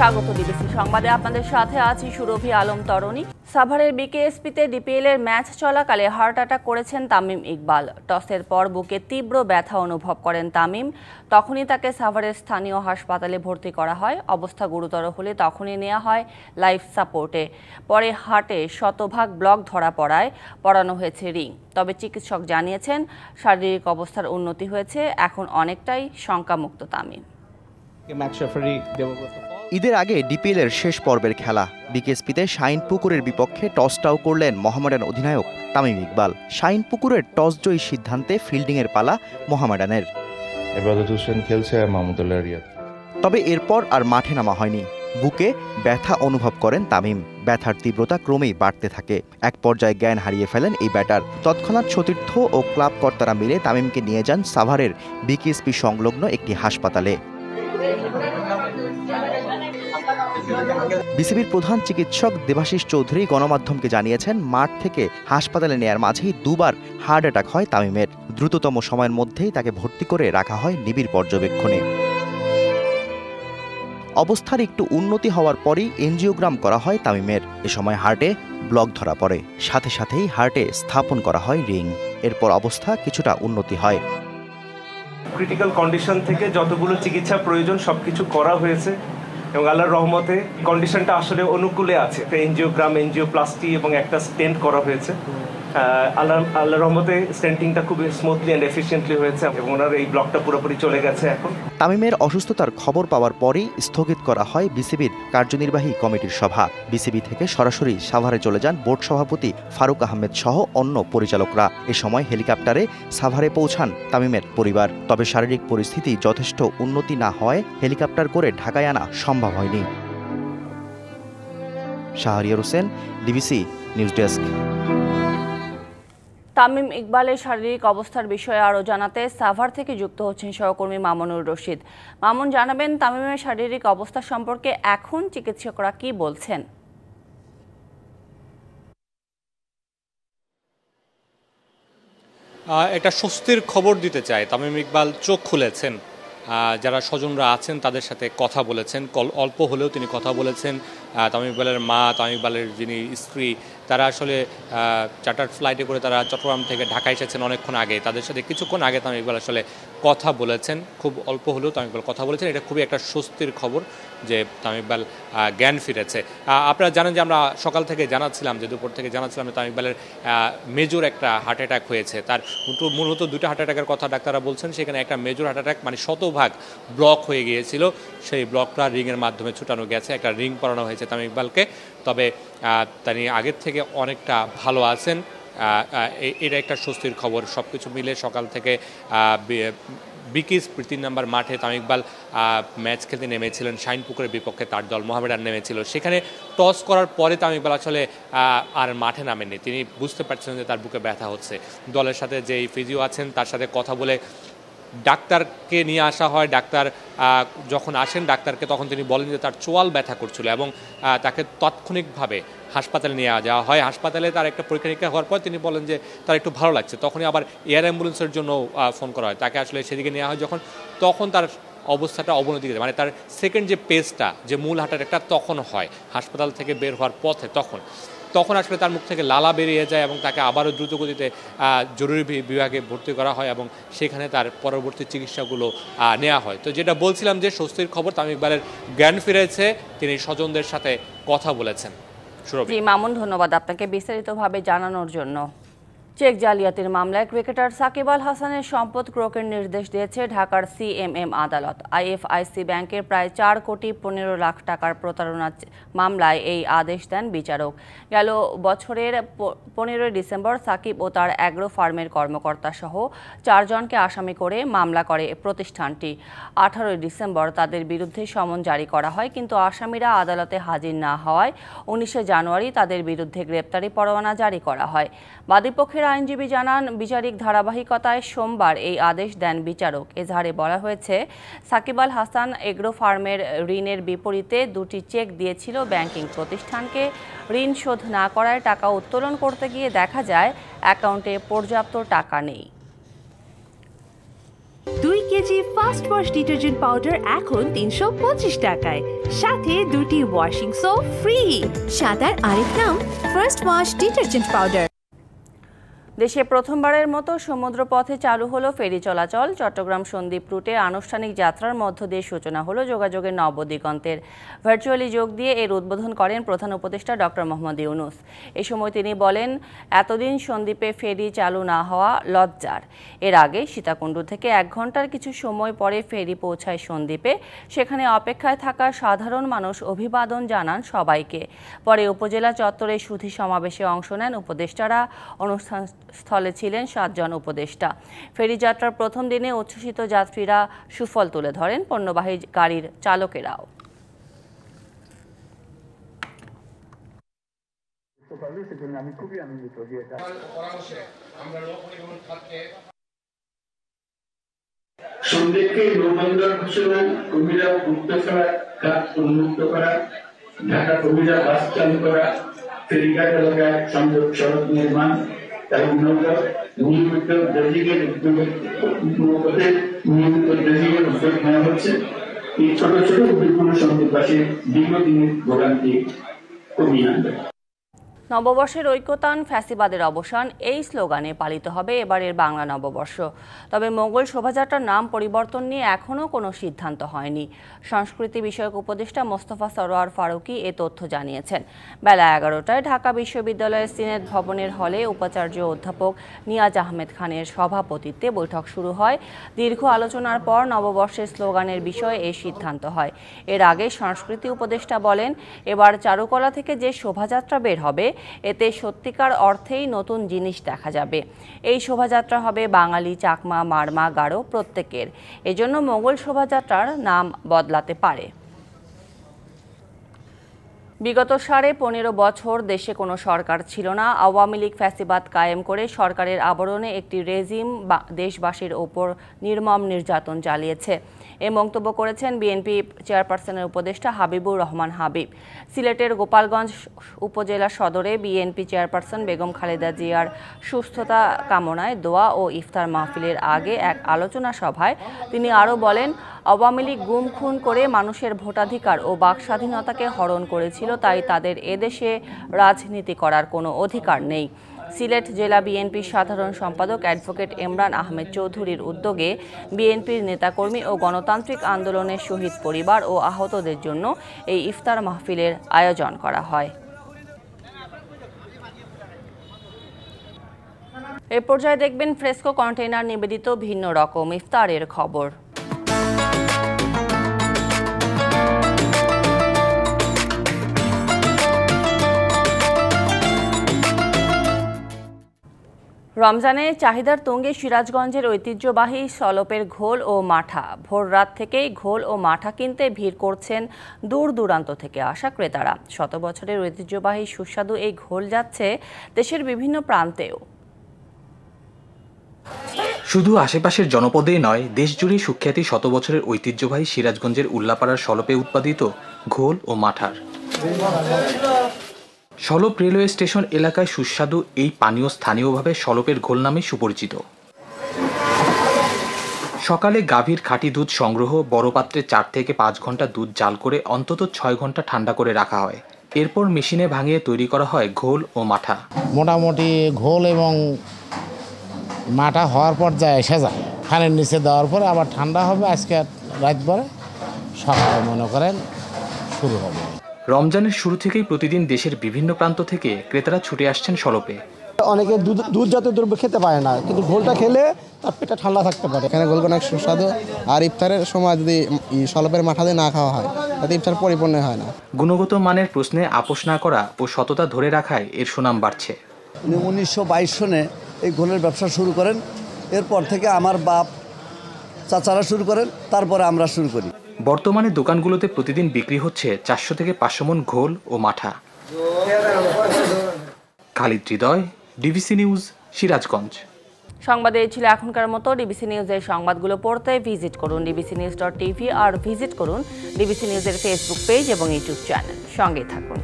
স্বাগত ডিবিসি সংবাদে আপনাদের সাথে আছি সুরভি আলম তরণী। সাভারের বিকেএসপিতে ডিপিএল এর ম্যাচ চলাকালে হার্ট অ্যাটাক করেছেন তামিম ইকবাল। টসের পর বুকে তীব্র ব্যথা অনুভব করেন তামিম। তখনই তাকে সাভারের স্থানীয় হাসপাতালে ভর্তি করা হয়। অবস্থা গুরুতর হলে তখনই নেওয়া হয় লাইফ সাপোর্টে। পরে হার্টে শতভাগ ব্লক ধরা পড়ায় পরানো হয়েছে রিং। তবে চিকিৎসক জানিয়েছেন শারীরিক অবস্থার উন্নতি হয়েছে, এখন অনেকটাই শঙ্কামুক্ত তামিম। ঈদের আগে ডিপিএলের শেষ পর্বের খেলা বিকেএসপিতে শাহিনপুকুরের বিপক্ষে টসটাও করলেন মোহামেডান অধিনায়ক তামিম ইকবাল। শাহিনপুকুরের টস জয়ী সিদ্ধান্তে ফিল্ডিংয়ের পালা মোহামেডানের। তবে এরপর আর মাঠে নামা হয়নি। বুকে ব্যথা অনুভব করেন তামিম। ব্যথার তীব্রতা ক্রমেই বাড়তে থাকে। এক পর্যায়ে জ্ঞান হারিয়ে ফেলেন এই ব্যাটার। তৎক্ষণাৎ সতীর্থ ও ক্লাব কর্তারা মিলে তামিমকে নিয়ে যান সাভারের বিকেএসপি সংলগ্ন একটি হাসপাতালে। বিসিবির প্রধান চিকিৎসক দেবাশিস চৌধুরী গণমাধ্যমকে জানিয়েছেন, মাঠ থেকে হাসপাতালে নেয়ার মাঝেই দুবার হার্ট অ্যাটাক হয় তামিমের। দ্রুততম সময়ের মধ্যেই তাকে ভর্তি করে রাখা হয় নিবিড় পর্যবেক্ষণে। অবস্থার একটু উন্নতি হওয়ার পরই এনজিওগ্রাম করা হয় তামিমের। এ সময় হার্টে ব্লক ধরা পড়ে। সাথে সাথেই হার্টে স্থাপন করা হয় রিং। এরপর অবস্থা কিছুটা উন্নতি হয়। ক্রিটিক্যাল কন্ডিশন থেকে যতগুলো চিকিৎসা প্রয়োজন সবকিছু করা হয়েছে এবং আল্লাহর রহমতে কন্ডিশনটা আসলে অনুকূলে আছে। এনজিওগ্রাম, এনজিওপ্লাস্টি এবং একটা স্টেন্ট করা হয়েছে। আল্লাহর রহমতে স্টেন্টিংটা খুব স্মুথলি এন্ড এফিশিয়েন্টলি হয়েছে এবং ওনার এই ব্লকটা পুরোপুরি চলে গেছে এখন। তামিমের অসুস্থতার খবর পাওয়ার পরই স্থগিত করা হয় বিসিবির কার্যনির্বাহী কমিটির সভা। বিসিবি থেকে সরাসরি সাভারে চলে যান বোর্ড সভাপতি ফারুক আহমেদ সহ অন্য পরিচালকরা। এ সময় হেলিকপ্টারে সাভারে পৌঁছান তামিমের পরিবার। তবে শারীরিক পরিস্থিতি যথেষ্ট উন্নতি না হওয়ায় হেলিকপ্টার করে ঢাকায় আনা সম্ভব হয়নি। Shahriar Hossain, DBC news desk. Tamim ইকবালের শারীরিক অবস্থার বিষয়ে আরও জানাতে সাভার থেকে যুক্ত হচ্ছেন সহকর্মী মামুনুর রশিদ। মামুন, জানাবেন তামিমের শারীরিক অবস্থা সম্পর্কে এখন চিকিৎসকরা কি বলছেন? একটা স্বস্তির খবর দিতে চাই। তামিম ইকবাল চোখ খুলেছেন। যারা স্বজনরা আছেন তাদের সাথে কথা বলেছেন, অল্প হলেও তিনি কথা বলেছেন। তামিম ইকবালের মা, তামিম ইকবালের যিনি স্ত্রী, তারা আসলে চার্টার্ড ফ্লাইটে করে তারা চট্টগ্রাম থেকে ঢাকা এসেছেন অনেকক্ষণ আগে। তাদের সাথে কিছুক্ষণ আগে তামিম ইকবাল আসলে কথা বলেছেন, খুব অল্প হলেও তামিম ইকবাল কথা বলেছেন। এটা খুবই একটা স্বস্তির খবর যে তামিম ইকবাল জ্ঞান ফিরেছে। আপনারা জানেন যে আমরা সকাল থেকে জানাচ্ছিলাম, যে দুপুর থেকে জানাচ্ছিলাম যে তামিম ইকবালের মেজর একটা হার্ট অ্যাটাক হয়েছে। তার মূলত দুটো হার্ট অ্যাটাকের কথা ডাক্তাররা বলছেন। সেখানে একটা মেজর হার্ট অ্যাটাক, মানে শতভাগ ব্লক হয়ে গিয়েছিল। সেই ব্লকটা রিংয়ের মাধ্যমে ছুটানো গেছে, একটা রিং পরানো হয়েছে তামিম ইকবালকে। তবে তিনি আগের থেকে অনেকটা ভালো আছেন। এটা একটা স্বস্তির খবর। সব কিছু মিলে সকাল থেকে বিকেএসপি 3 নম্বর মাঠে তামিম ইকবাল ম্যাচ খেলতে নেমেছিলেন। শাহিনপুকুরের বিপক্ষে তার দল মোহামেডান নেমেছিল। সেখানে টস করার পরে তামিম ইকবাল আসলে আর মাঠে নামেননি। তিনি বুঝতে পারছিলেন যে তার বুকে ব্যথা হচ্ছে। দলের সাথে যে ফিজিও আছেন তার সাথে কথা বলে ডাক্তারকে নিয়ে আসা হয়। ডাক্তার যখন আসেন ডাক্তারকে, তখন তিনি বলেন যে তার চোয়াল ব্যথা করছিল এবং তাকে তাৎক্ষণিকভাবে হাসপাতালে নিয়ে যাওয়া হয়। হাসপাতালে তার একটা পরীক্ষা নিরীক্ষা হওয়ার পর তিনি বলেন যে তার একটু ভালো লাগছে। তখনই আবার এয়ার অ্যাম্বুলেন্সের জন্য ফোন করা হয়। তাকে আসলে সেদিকে নেওয়া হয় তখন তার অবস্থাটা অবনতি গেছে, মানে তার সেকেন্ড যে পেজটা, যে মূল হার্ট অ্যাটাকটা তখন হয় হাসপাতাল থেকে বের হওয়ার পথে। তখন আসলে তার মুখ থেকে লালা বেরিয়ে যায় এবং তাকে আবারও দ্রুতগতিতে জরুরি বিভাগে ভর্তি করা হয় এবং সেখানে তার পরবর্তী চিকিৎসাগুলো নেওয়া হয়। তো যেটা বলছিলাম যে স্বস্তির খবর, তামিম ইকবালের জ্ঞান ফিরেছে, তিনি স্বজনদের সাথে কথা বলেছেন। জি মামুন, ধন্যবাদ আপনাকে বিস্তারিতভাবে জানানোর জন্য। চেক জালিয়াতির মামলায় ক্রিকেটার সাকিব আল হাসানের সম্পদ ক্রোকের নির্দেশ দিয়েছে ঢাকার সিএমএম আদালত। আইএফআইসি ব্যাংকের প্রায় 4 কোটি 15 লাখ টাকার প্রতারণার মামলায় এই আদেশ দেন বিচারক। গেল বছরের 15 ডিসেম্বর সাকিব ও তার অ্যাগ্রো ফার্মের কর্মকর্তা সহ 4 জনকে আসামি করে মামলা করে প্রতিষ্ঠানটি। 18 ডিসেম্বর তাদের বিরুদ্ধে সমন জারি করা হয়, কিন্তু আসামিরা আদালতে হাজির না হওয়ায় 19 জানুয়ারি তাদের বিরুদ্ধে গ্রেপ্তারি পরোয়ানা জারি করা হয়। বাদীপক্ষের আইনজীবী জানান, বিচারিক ধারাবাহিকতায় সোমবার এই আদেশ দেন বিচারক। এজাহারে বলা হয়েছে, সাকিব আল হাসান এগ্রো ফার্মের ঋণের বিপরীতে 2টি চেক দিয়েছিল ব্যাংকিং প্রতিষ্ঠানকে। ঋণ শোধ না করায় টাকা উত্তোলন করতে গিয়ে দেখা যায় অ্যাকাউন্টে পর্যাপ্ত টাকা নেই। 2 KG KG first wash detergent powder এখন 325 টাকায়, সাথে 2টি ওয়াশিং সোপ ফ্রি। সাদার আরেক নাম ফার্স্ট ওয়াশ ডিটারজেন্ট পাউডার। দেশে প্রথমবারের মতো সমুদ্রপথে চালু হলো ফেরি চলাচল। চট্টগ্রাম সন্দ্বীপ রুটে আনুষ্ঠানিক যাত্রার মধ্য দিয়ে সূচনা হলো যোগাযোগের নবদিগন্তের। ভার্চুয়ালি যোগ দিয়ে এর উদ্বোধন করেন প্রধান উপদেষ্টা ডক্টর মোহাম্মদ ইউনূস। এ সময় তিনি বলেন, এতদিন সন্দ্বীপে ফেরি চালু না হওয়া লজ্জার। এর আগে সীতাকুণ্ডু থেকে 1 ঘন্টার কিছু সময় পরে ফেরি পৌঁছায় সন্দ্বীপে। সেখানে অপেক্ষায় থাকা সাধারণ মানুষ অভিবাদন জানান সবাইকে। পরে উপজেলা চত্বরে সুধী সমাবেশে অংশ নেন উপদেষ্টারা। অনুষ্ঠান স্থলে ছিলেন 7 জন উপদেষ্টা। ফেরি যাত্রার প্রথম দিনে উচ্ছ্বসিত যাত্রীরা সুফল তুলে ধরেন, পণ্যবাহী গাড়ির চালকেরাও। সন্দ্বীপকে নৌবন্দর ঘোষণা, কবিরা গুপ্তছড়া ঘাট উন্মুক্ত করা, ঢাকা কবিরা বাস চালু করা, ফেরিঘাট এলাকায় সংযোগ সড়ক নির্মাণ এবং নিয়মিত ড্রেজিংয়ের উদ্যোগ নেওয়া হচ্ছে। এই ছোট ছোট উদ্যোগগুলো সন্দ্বীপবাসীর দীর্ঘদিনের ভোগান্তি কমিয়ে আনবে। নববর্ষের ঐক্যতান, ফ্যাসিবাদের অবসান, এই স্লোগানে পালিত হবে এবারের বাংলা নববর্ষ। তবে মোগল শোভাযাত্রার নাম পরিবর্তন নিয়ে এখনও কোনো সিদ্ধান্ত হয়নি। সংস্কৃতি বিষয়ক উপদেষ্টা মোস্তফা সরোয়ার ফারুকী এ তথ্য জানিয়েছেন। বেলা 11টায় ঢাকা বিশ্ববিদ্যালয়ের সিনেট ভবনের হলে উপাচার্য অধ্যাপক নিয়াজ আহমেদ খানের সভাপতিত্বে বৈঠক শুরু হয়। দীর্ঘ আলোচনার পর নববর্ষের স্লোগানের বিষয়ে এই সিদ্ধান্ত হয়। এর আগে সংস্কৃতি উপদেষ্টা বলেন, এবার চারুকলা থেকে যে শোভাযাত্রা বের হবে এতে সত্যিকার অর্থেই নতুন জিনিস দেখা যাবে। এই শোভাযাত্রা হবে বাঙালি, চাকমা, মারমা, গারো প্রত্যেকের। এজন্য মোগল শোভাযাত্রার নাম বদলাতে পারে। বিগত 15.5 বছর দেশে কোনো সরকার ছিল না। আওয়ামী লীগ ফ্যাসিবাদ কায়েম করে সরকারের আবরণে একটি রেজিম দেশবাসীর ওপর নির্মম নির্যাতন চালিয়েছে। এ মন্তব্য করেছেন বিএনপি চেয়ারপারসনের উপদেষ্টা হাবিবুর রহমান হাবিব। সিলেটের গোপালগঞ্জ উপজেলা সদরে বিএনপি চেয়ারপারসন বেগম খালেদা জিয়ার সুস্থতা কামনায় দোয়া ও ইফতার মাহফিলের আগে এক আলোচনা সভায় তিনি আরও বলেন, আওয়ামী লীগ গুম খুন করে মানুষের ভোটাধিকার ও বাক স্বাধীনতাকে হরণ করেছিল, তাই তাদের এদেশে রাজনীতি করার কোনো অধিকার নেই। সিলেট জেলা বিএনপির সাধারণ সম্পাদক অ্যাডভোকেট ইমরান আহমেদ চৌধুরীর উদ্যোগে বিএনপির নেতাকর্মী ও গণতান্ত্রিক আন্দোলনের শহীদ পরিবার ও আহতদের জন্য এই ইফতার মাহফিলের আয়োজন করা হয়। এ পর্যায়ে দেখবেন ফ্রেস্কো কন্টেইনার নিবেদিত ভিন্ন রকম ইফতারের খবর। রমজানে চাহিদার তুঙ্গে সিরাজগঞ্জের ঐতিহ্যবাহী সলপের ঘোল ও মাঠা। ভোর রাত থেকেই ঘোল ও মাঠা কিনতে ভিড় করছেন দূর দূরান্ত থেকে আসা ক্রেতারা। 100 বছরের ঐতিহ্যবাহী সুস্বাদু এই ঘোল যাচ্ছে দেশের বিভিন্ন প্রান্তেও। শুধু আশেপাশের জনপদেই নয়, দেশজুড়েই সুখ্যাতি 100 বছরের ঐতিহ্যবাহী সিরাজগঞ্জের উল্লাপাড়ার সলপে উৎপাদিত ঘোল ও মাঠার। সলপ রেলওয়ে স্টেশন এলাকায় সুস্বাদু এই পানীয় স্থানীয়ভাবে সলপের ঘোল নামে সুপরিচিত। সকালে গাভীর খাঁটি দুধ সংগ্রহ, বড় পাত্রে 4 থেকে 5 ঘন্টা দুধ জাল করে অন্তত 6 ঘন্টা ঠান্ডা করে রাখা হয়। এরপর মেশিনে ভাঙিয়ে তৈরি করা হয় ঘোল ও মাঠা। মোটামুটি ঘোল এবং মাঠা হওয়ার পর যায় এসে যায়, ফ্যানের নিচে দেওয়ার পরে আবার ঠান্ডা হবে। আজকে রাত পরে সকালে মনে করেন শুরু হবে। রমজানের শুরু থেকেই প্রতিদিন দেশের বিভিন্ন প্রান্ত থেকে ক্রেতারা ছুটে আসছেন সলপে। অনেকে দুধ জাতীয় দ্রব্য খেতে পারে না, কিন্তু ঘোলটা খেলে তার পেটটা ঠান্ডা থাকতে পারে। এখানে ঘোল অনেক সুস্বাদু, আর ইফতারের সময় যদি সলপের মাঠা দিয়ে না খাওয়া হয় তাতে ইফতার পরিপূর্ণ হয় না। গুণগত মানের প্রশ্নে আপোষ না করা ও সততা ধরে রাখায় এর সুনাম বাড়ছে। 1922 সনে এই ঘোলের ব্যবসা শুরু করেন। এরপর থেকে আমার বাপ চাচারা শুরু করেন, তারপরে আমরা শুরু করি। বর্তমানে দোকানগুলোতে প্রতিদিন বিক্রি হচ্ছে 400 থেকে 500 মণ ঘোল ও মাঠা। খালিদ হৃদয়, ডিবিসি নিউজ, সিরাজগঞ্জ। সংবাদে এই ছিল এখনকার মতো। ডিবিসি নিউজের সংবাদগুলো পড়তে ভিজিট করুন dbcnews.tv আর ভিজিট করুন ডিবিসি নিউজের ফেসবুক পেজ এবং ইউটিউব চ্যানেল। সঙ্গে থাকুন।